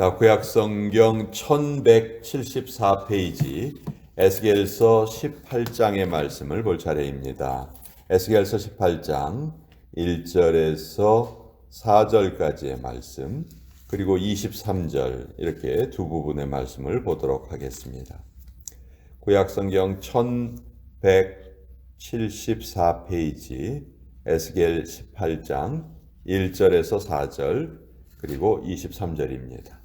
자, 구약성경 1174페이지 에스겔서 18장의 말씀을 볼 차례입니다. 에스겔서 18장 1절에서 4절까지의 말씀, 그리고 23절 이렇게 두 부분의 말씀을 보도록 하겠습니다. 구약성경 1174페이지 에스겔 18장 1절에서 4절 그리고 23절입니다.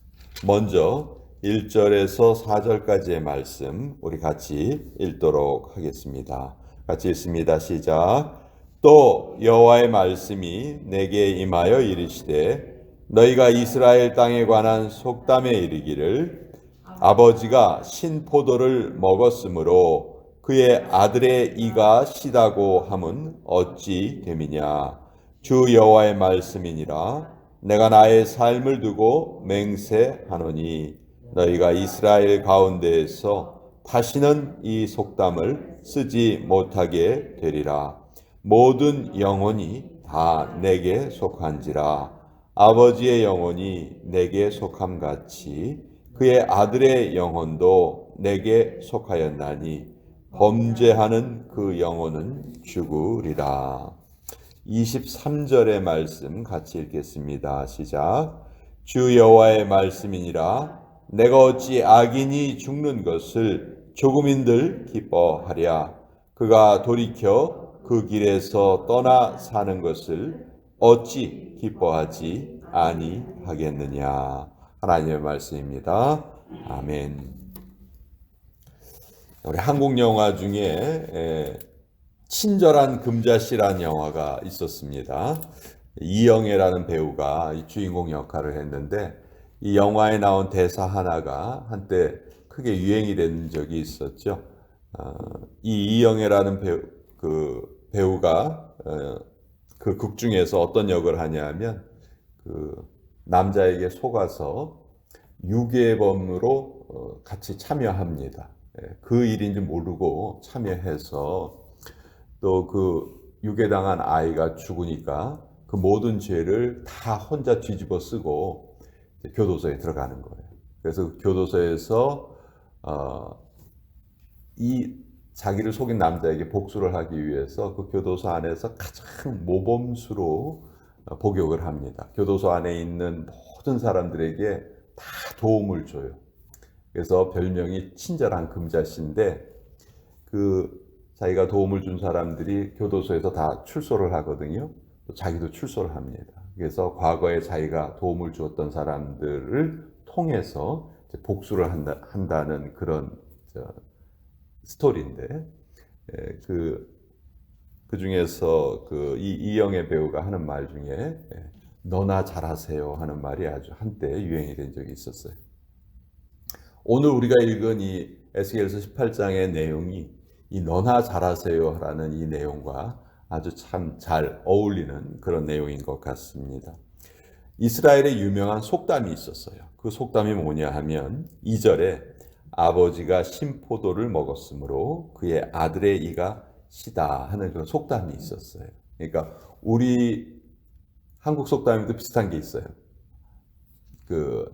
먼저 1절에서 4절까지의 말씀 우리 같이 읽도록 하겠습니다. 같이 읽습니다. 시작. 또 여호와의 말씀이 내게 임하여 이르시되 너희가 이스라엘 땅에 관한 속담에 이르기를 아버지가 신포도를 먹었으므로 그의 아들의 이가 시다고 함은 어찌 됨이냐. 주 여호와의 말씀이니라. 내가 나의 삶을 두고 맹세하노니 너희가 이스라엘 가운데에서 다시는 이 속담을 쓰지 못하게 되리라. 모든 영혼이 다 내게 속한지라. 아버지의 영혼이 내게 속함같이 그의 아들의 영혼도 내게 속하였나니 범죄하는 그 영혼은 죽으리라. 23절의 말씀 같이 읽겠습니다. 시작. 주 여호와의 말씀이니라. 내가 어찌 악인이 죽는 것을 조금인들 기뻐하랴. 그가 돌이켜 그 길에서 떠나 사는 것을 어찌 기뻐하지 아니하겠느냐. 하나님의 말씀입니다. 아멘. 우리 한국 영화 중에 친절한 금자씨라는 영화가 있었습니다. 이영애라는 배우가 이 주인공 역할을 했는데 이 영화에 나온 대사 하나가 한때 크게 유행이 된 적이 있었죠. 이 이영애라는 배우가 그 극 중에서 어떤 역을 하냐면 그 남자에게 속아서 유괴범으로 같이 참여합니다. 그 일인지 모르고 참여해서 또 그 유괴당한 아이가 죽으니까 그 모든 죄를 다 혼자 뒤집어 쓰고 교도소에 들어가는 거예요. 그래서 교도소에서 이 자기를 속인 남자에게 복수를 하기 위해서 그 교도소 안에서 가장 모범수로 복역을 합니다. 교도소 안에 있는 모든 사람들에게 다 도움을 줘요. 그래서 별명이 친절한 금자씨인데 그 자기가 도움을 준 사람들이 교도소에서 다 출소를 하거든요. 또 자기도 출소를 합니다. 그래서 과거에 자기가 도움을 주었던 사람들을 통해서 복수를 한다는 그런 스토리인데 그 중에서 이영애 배우가 하는 말 중에 너나 잘하세요 하는 말이 아주 한때 유행이 된 적이 있었어요. 오늘 우리가 읽은 이 에스겔서 18장의 내용이 이 너나 잘하세요 라는 이 내용과 아주 참 잘 어울리는 그런 내용인 것 같습니다. 이스라엘에 유명한 속담이 있었어요. 그 속담이 뭐냐 하면 2절에 아버지가 신포도를 먹었으므로 그의 아들의 이가 시다 하는 그런 속담이 있었어요. 그러니까 우리 한국 속담에도 비슷한 게 있어요.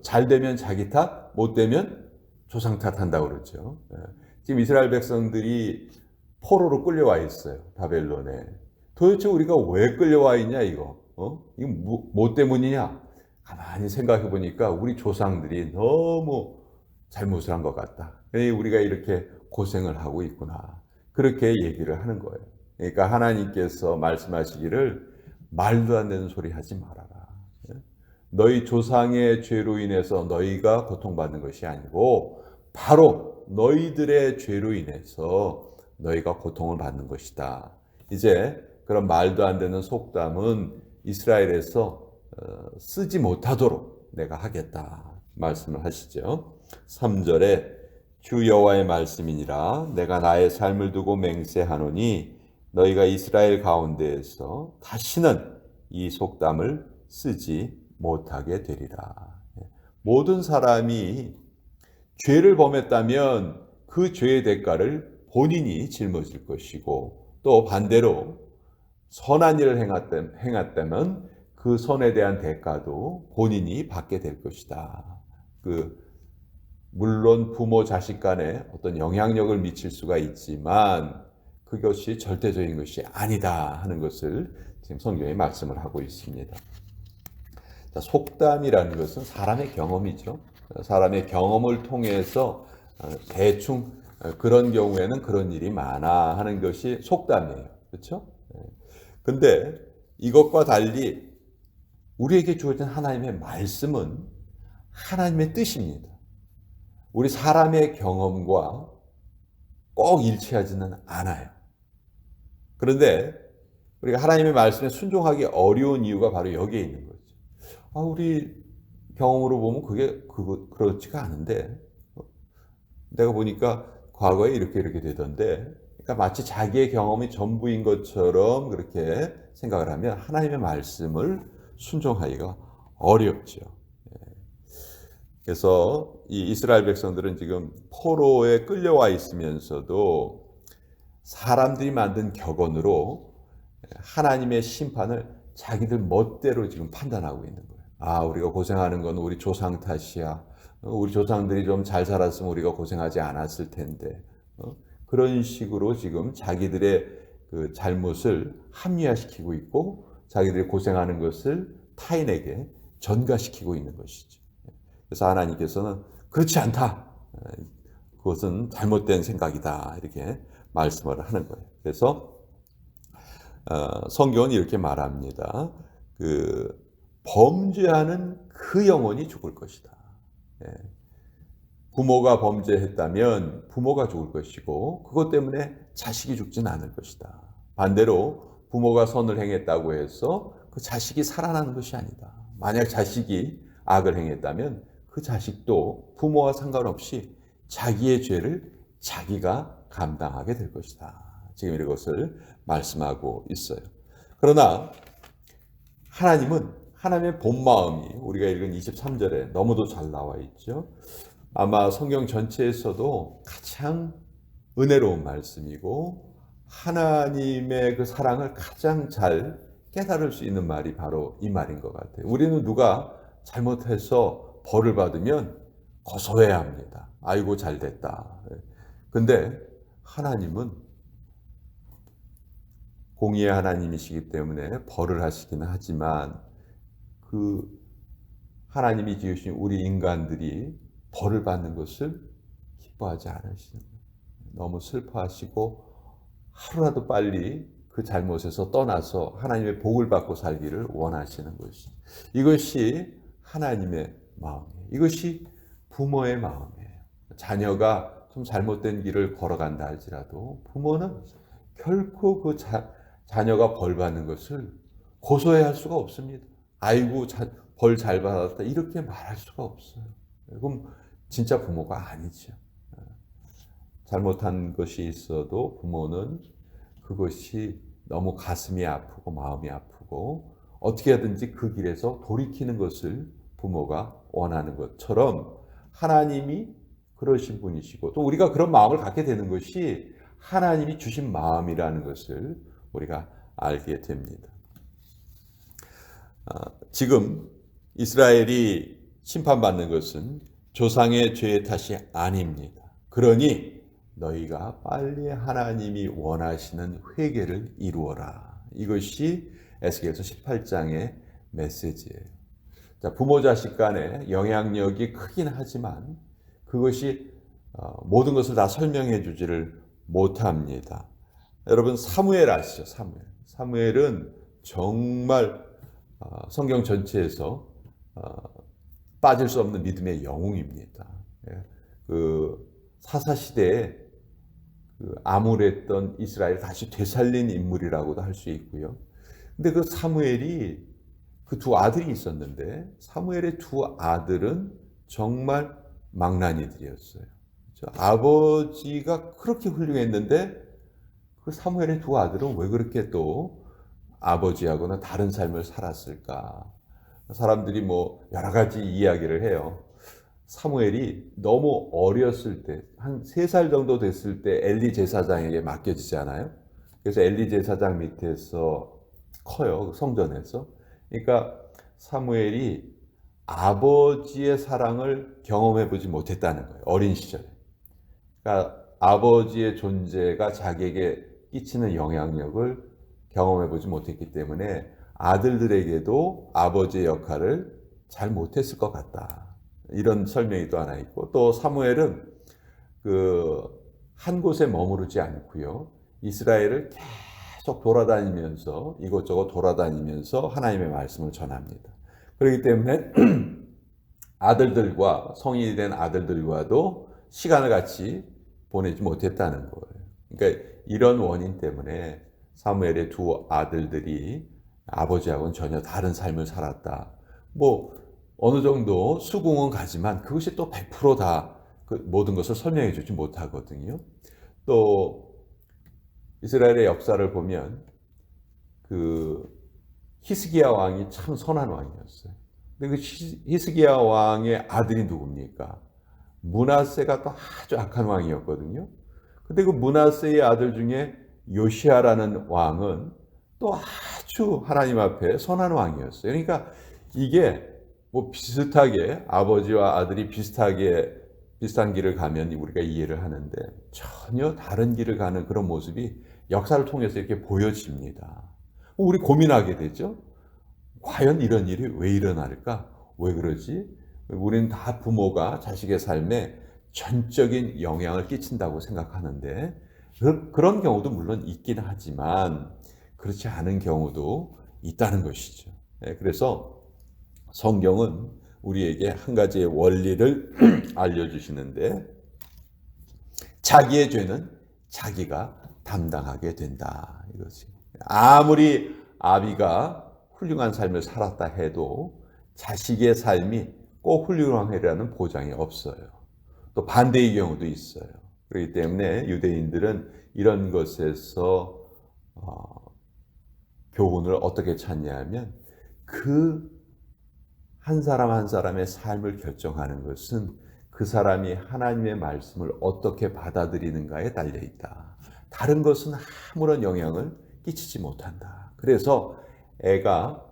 잘 되면 자기 탓, 못 되면 조상 탓한다고 그러죠. 지금 이스라엘 백성들이 포로로 끌려와 있어요. 바벨론에. 도대체 우리가 왜 끌려와 있냐 이거. 이거 뭐 때문이냐? 가만히 생각해 보니까 우리 조상들이 너무 잘못을 한 것 같다. 우리가 이렇게 고생을 하고 있구나. 그렇게 얘기를 하는 거예요. 그러니까 하나님께서 말씀하시기를 말도 안 되는 소리 하지 말아라. 너희 조상의 죄로 인해서 너희가 고통받는 것이 아니고 바로 너희들의 죄로 인해서 너희가 고통을 받는 것이다. 이제 그런 말도 안 되는 속담은 이스라엘에서 쓰지 못하도록 내가 하겠다 말씀을 하시죠. 3절에 주 여호와의 말씀이니라. 내가 나의 삶을 두고 맹세하노니 너희가 이스라엘 가운데에서 다시는 이 속담을 쓰지 못하게 되리라. 모든 사람이 죄를 범했다면 그 죄의 대가를 본인이 짊어질 것이고 또 반대로 선한 일을 행했다면 그 선에 대한 대가도 본인이 받게 될 것이다. 물론 부모 자식 간에 어떤 영향력을 미칠 수가 있지만 그것이 절대적인 것이 아니다 하는 것을 지금 성경에 말씀을 하고 있습니다. 자, 속담이라는 것은 사람의 경험이죠. 사람의 경험을 통해서 대충 그런 경우에는 그런 일이 많아 하는 것이 속담이에요. 그렇죠? 근데 이것과 달리 우리에게 주어진 하나님의 말씀은 하나님의 뜻입니다. 우리 사람의 경험과 꼭 일치하지는 않아요. 그런데 우리가 하나님의 말씀에 순종하기 어려운 이유가 바로 여기에 있는 거죠. 우리 경험으로 보면 그렇지가 않은데, 내가 보니까 과거에 이렇게 되던데, 그러니까 마치 자기의 경험이 전부인 것처럼 그렇게 생각을 하면 하나님의 말씀을 순종하기가 어렵죠. 그래서 이 이스라엘 백성들은 지금 포로에 끌려와 있으면서도 사람들이 만든 격언으로 하나님의 심판을 자기들 멋대로 지금 판단하고 있는 거예요. 우리가 고생하는 건 우리 조상 탓이야. 우리 조상들이 좀 잘 살았으면 우리가 고생하지 않았을 텐데. 그런 식으로 지금 자기들의 그 잘못을 합리화시키고 있고 자기들이 고생하는 것을 타인에게 전가시키고 있는 것이죠. 그래서 하나님께서는 그렇지 않다. 그것은 잘못된 생각이다. 이렇게 말씀을 하는 거예요. 그래서 성경은 이렇게 말합니다. 범죄하는 그 영혼이 죽을 것이다. 부모가 범죄했다면 부모가 죽을 것이고 그것 때문에 자식이 죽지는 않을 것이다. 반대로 부모가 선을 행했다고 해서 그 자식이 살아나는 것이 아니다. 만약 자식이 악을 행했다면 그 자식도 부모와 상관없이 자기의 죄를 자기가 감당하게 될 것이다. 지금 이것을 말씀하고 있어요. 그러나 하나님은 하나님의 본 마음이 우리가 읽은 23절에 너무도 잘 나와 있죠. 아마 성경 전체에서도 가장 은혜로운 말씀이고 하나님의 그 사랑을 가장 잘 깨달을 수 있는 말이 바로 이 말인 것 같아요. 우리는 누가 잘못해서 벌을 받으면 고소해야 합니다. 아이고 잘됐다. 근데 하나님은 공의의 하나님이시기 때문에 벌을 하시기는 하지만 그 하나님이 지으신 우리 인간들이 벌을 받는 것을 기뻐하지 않으시는 거예요. 너무 슬퍼하시고 하루라도 빨리 그 잘못에서 떠나서 하나님의 복을 받고 살기를 원하시는 것이. 이것이 하나님의 마음이에요. 이것이 부모의 마음이에요. 자녀가 좀 잘못된 길을 걸어간다 할지라도 부모는 결코 그 자녀가 벌 받는 것을 고소해야 할 수가 없습니다. 아이고 벌 잘 받았다 이렇게 말할 수가 없어요. 그럼 진짜 부모가 아니죠. 잘못한 것이 있어도 부모는 그것이 너무 가슴이 아프고 마음이 아프고 어떻게 하든지 그 길에서 돌이키는 것을 부모가 원하는 것처럼 하나님이 그러신 분이시고 또 우리가 그런 마음을 갖게 되는 것이 하나님이 주신 마음이라는 것을 우리가 알게 됩니다. 지금 이스라엘이 심판받는 것은 조상의 죄의 탓이 아닙니다. 그러니 너희가 빨리 하나님이 원하시는 회개를 이루어라. 이것이 에스겔서 18장의 메시지예요. 자, 부모 자식 간에 영향력이 크긴 하지만 그것이 모든 것을 다 설명해 주지를 못합니다. 여러분 사무엘 아시죠? 사무엘은 정말 성경 전체에서 빠질 수 없는 믿음의 영웅입니다. 그 사사 시대에 암울했던 이스라엘 다시 되살린 인물이라고도 할 수 있고요. 근데 그 사무엘이 그 두 아들이 있었는데 사무엘의 두 아들은 정말 망나니들이었어요. 아버지가 그렇게 훌륭했는데 그 사무엘의 두 아들은 왜 그렇게 또 아버지하고는 다른 삶을 살았을까? 사람들이 뭐 여러 가지 이야기를 해요. 사무엘이 너무 어렸을 때, 한 3살 정도 됐을 때 엘리 제사장에게 맡겨지잖아요. 그래서 엘리 제사장 밑에서 커요. 성전에서. 그러니까 사무엘이 아버지의 사랑을 경험해 보지 못했다는 거예요. 어린 시절에. 그러니까 아버지의 존재가 자기에게 끼치는 영향력을 경험해 보지 못했기 때문에 아들들에게도 아버지의 역할을 잘 못했을 것 같다. 이런 설명이 또 하나 있고, 또 사무엘은 한 곳에 머무르지 않고요. 이스라엘을 계속 돌아다니면서 이곳저곳 돌아다니면서 하나님의 말씀을 전합니다. 그렇기 때문에 아들들과 성인이 된 아들들과도 시간을 같이 보내지 못했다는 거예요. 그러니까 이런 원인 때문에 사무엘의 두 아들들이 아버지하고는 전혀 다른 삶을 살았다. 뭐 어느 정도 수긍은 가지만 그것이 또 100% 그 모든 것을 설명해 주지 못하거든요. 또 이스라엘의 역사를 보면 히스기야 왕이 참 선한 왕이었어요. 근데 히스기야 왕의 아들이 누굽니까? 므낫세가 또 아주 악한 왕이었거든요. 근데 그 므낫세의 아들 중에 요시아라는 왕은 또 아주 하나님 앞에 선한 왕이었어요. 그러니까 이게 뭐 비슷하게 아버지와 아들이 비슷한 길을 가면 우리가 이해를 하는데 전혀 다른 길을 가는 그런 모습이 역사를 통해서 이렇게 보여집니다. 우리 고민하게 되죠. 과연 이런 일이 왜 일어날까? 왜 그러지? 우리는 다 부모가 자식의 삶에 전적인 영향을 끼친다고 생각하는데 그런 경우도 물론 있긴 하지만 그렇지 않은 경우도 있다는 것이죠. 그래서 성경은 우리에게 한 가지의 원리를 알려주시는데 자기의 죄는 자기가 담당하게 된다. 이것이 아무리 아비가 훌륭한 삶을 살았다 해도 자식의 삶이 꼭 훌륭하리라는 보장이 없어요. 또 반대의 경우도 있어요. 그렇기 때문에 유대인들은 이런 것에서 교훈을 어떻게 찾냐 하면 한 사람 한 사람의 삶을 결정하는 것은 그 사람이 하나님의 말씀을 어떻게 받아들이는가에 달려 있다. 다른 것은 아무런 영향을 끼치지 못한다. 그래서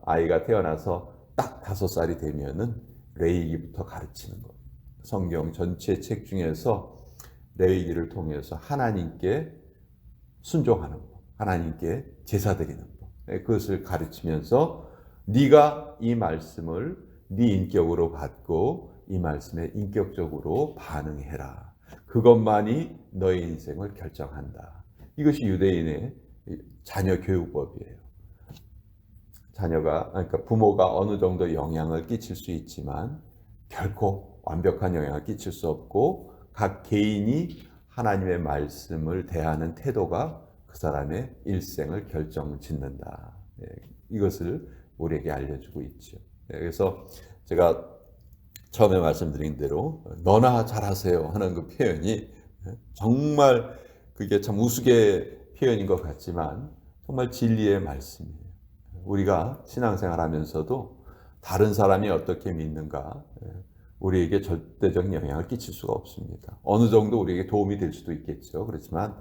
아이가 태어나서 딱 5살이 되면은 레위기부터 가르치는 것. 성경 전체 책 중에서 레위기를 통해서 하나님께 순종하는 것, 하나님께 제사 드리는 것. 그것을 가르치면서 네가 이 말씀을 네 인격으로 받고 이 말씀에 인격적으로 반응해라. 그것만이 너의 인생을 결정한다. 이것이 유대인의 자녀 교육법이에요. 그러니까 부모가 어느 정도 영향을 끼칠 수 있지만 결코 완벽한 영향을 끼칠 수 없고 각 개인이 하나님의 말씀을 대하는 태도가 그 사람의 일생을 결정짓는다. 이것을 우리에게 알려주고 있죠. 그래서 제가 처음에 말씀드린 대로 너나 잘하세요 하는 그 표현이 정말 그게 참 우스개 표현인 것 같지만 정말 진리의 말씀이에요. 우리가 신앙생활 하면서도 다른 사람이 어떻게 믿는가 우리에게 절대적인 영향을 끼칠 수가 없습니다. 어느 정도 우리에게 도움이 될 수도 있겠죠. 그렇지만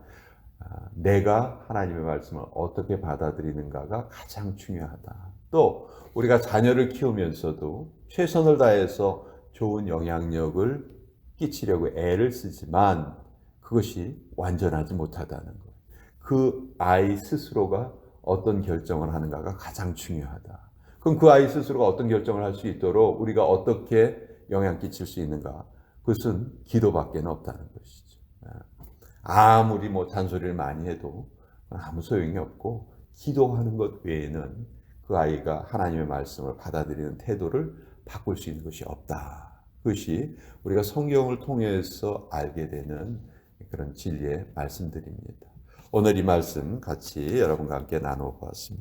내가 하나님의 말씀을 어떻게 받아들이는가가 가장 중요하다. 또 우리가 자녀를 키우면서도 최선을 다해서 좋은 영향력을 끼치려고 애를 쓰지만 그것이 완전하지 못하다는 거예요. 그 아이 스스로가 어떤 결정을 하는가가 가장 중요하다. 그럼 그 아이 스스로가 어떤 결정을 할 수 있도록 우리가 어떻게 영향 끼칠 수 있는가? 그것은 기도밖에 없다는 것이죠. 아무리 잔소리를 많이 해도 아무 소용이 없고 기도하는 것 외에는 그 아이가 하나님의 말씀을 받아들이는 태도를 바꿀 수 있는 것이 없다. 그것이 우리가 성경을 통해서 알게 되는 그런 진리의 말씀들입니다. 오늘 이 말씀 같이 여러분과 함께 나눠 보았습니다.